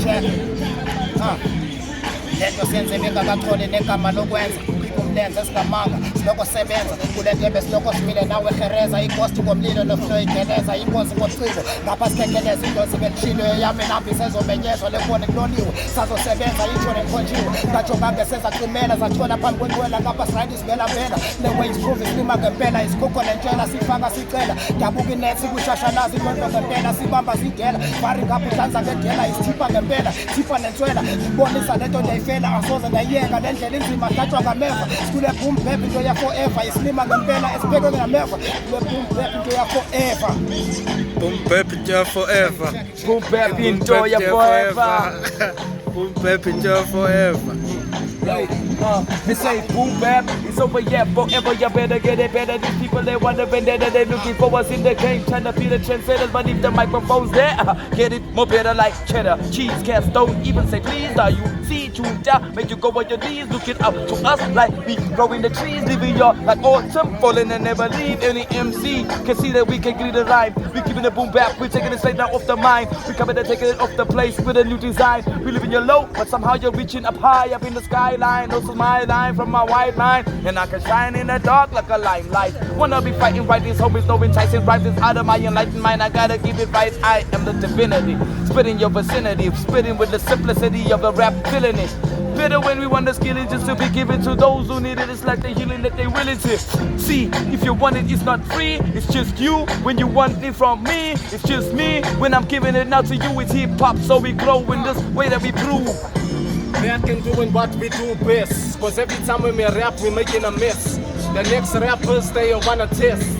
Check. Lento senze bengakatholi negama lokwenza umlenze singamanga siloko sebenza kule ndebe siloko simile nawe hereza ikosti komlilo noflo igeleza inkosi ngocingo ngapha sikhengeleza into sibelishilo yami nambi sezomenyezwa lekone kuloliwe sazosebenza itsho nekhonjiwe ngajongange sezacimela zathola phambi kwenqwela ngapha sirayidi sibela vela the way isprove isilima ngempela isikhukho nentshela sifaka sicela dabuka inethi kushashalazi inkonto ngempela sibamba zigela bari ngapha uhlanza ngedela isithipha ngempela thipha nentswela ibonisa lento ndiyayifela asoze ndayiyeka le ndlela inzima hlatshwa ngameva sikule boom bap into ya forever isilima ngempela esibheke ngameva kule boom bap into ya forever Boom bap into your forever. Boom bap into your forever. Boom bap into your forever. They say boom bap, it's over yeah, forever. You better get it better. These people they want to vendetta, they looking for us in the game, trying to be the trendsetters. But if the microphone's there, get it more better like cheddar, cheese, cast, don't even say please. Are you see Judah? Make you go on your knees, looking up to us like we growing the trees, living your like autumn, falling and never leave. Any MC can see that we can get the rhyme. We keeping the boom bap, we taking it straight down off the mind. We coming to taking it off the place with a new design. We living your low, but somehow you're reaching up high, up in the skyline. This is my line from my white line, and I can shine in the dark like a limelight. Wanna be fighting right, these homies no enticing rhymes is out of my enlightened mind. I gotta keep it right. I am the divinity, spitting your vicinity, spitting with the simplicity of the rap, feeling it. Bitter when we want the skill is just to be given to those who need it. It's like the healing that they willing to see. If you want it, it's not free. It's just you. When you want it from me, it's just me. When I'm giving it now to you, it's hip hop. So we grow in this way that we prove. That can doing what we do best. Cause every time when we rap, we making a mess. The next rappers, they wanna test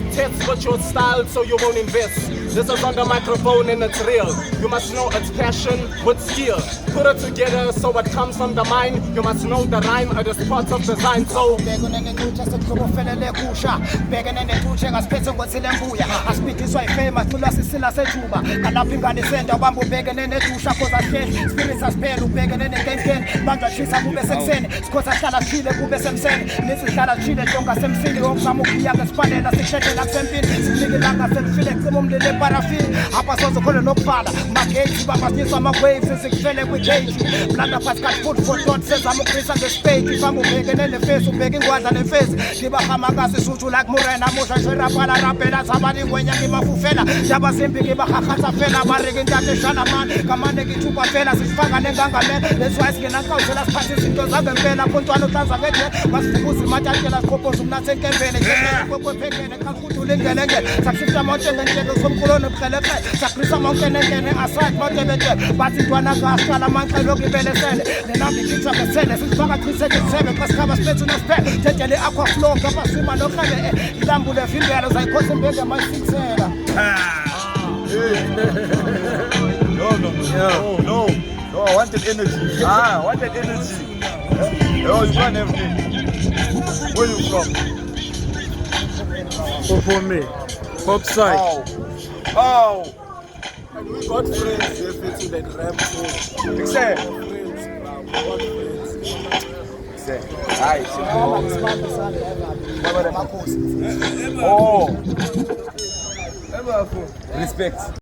with your style so you won't invest. This is on the microphone and it's real. You must know it's passion with skill. Put it together so it comes from the mind. You must know the rhyme or the spots of design. So Hapa sozo kole nokubala magate babasisa ama-waves esikufele kwigate blanda pascal food for thought senza amukrisa ngespade ifamba ubhekene nefesi ubheka ingwadla nefesi ngibahamangasi suthu like murena musha shwerapala rapela zabani ngwenya ngibafufela ndaba zimbi ngibahahatsa fela barike ntate shana mani kamane ngithupa fela sisifaka nengangamela leswaye singenankawuzela siphathe izinto zangempela khontwana uhlanza ngedle basifukuza imatatshela sikhophoza umnathe enkembeni kwephekene kakudula ingelengele sakushifta monke ngendleko somkhulone buhlelekhe sakrisa monke nengene aside motebete bathi ntwana kahlala manxelo ngibelesele nenambi ngitha ngesele sifaka qisekisebe kwasikhaba siphethu nesiphele thetele aqua flow ngapha sima nohlale ilambule vimbelo zayikhosa imbenge mayisiksela No, I wanted energy. I wanted energy. Oh, you want everything. Where you from? For me. Upside. Oh. and we got friends if it's in the rap too. Except. Oh. Respect.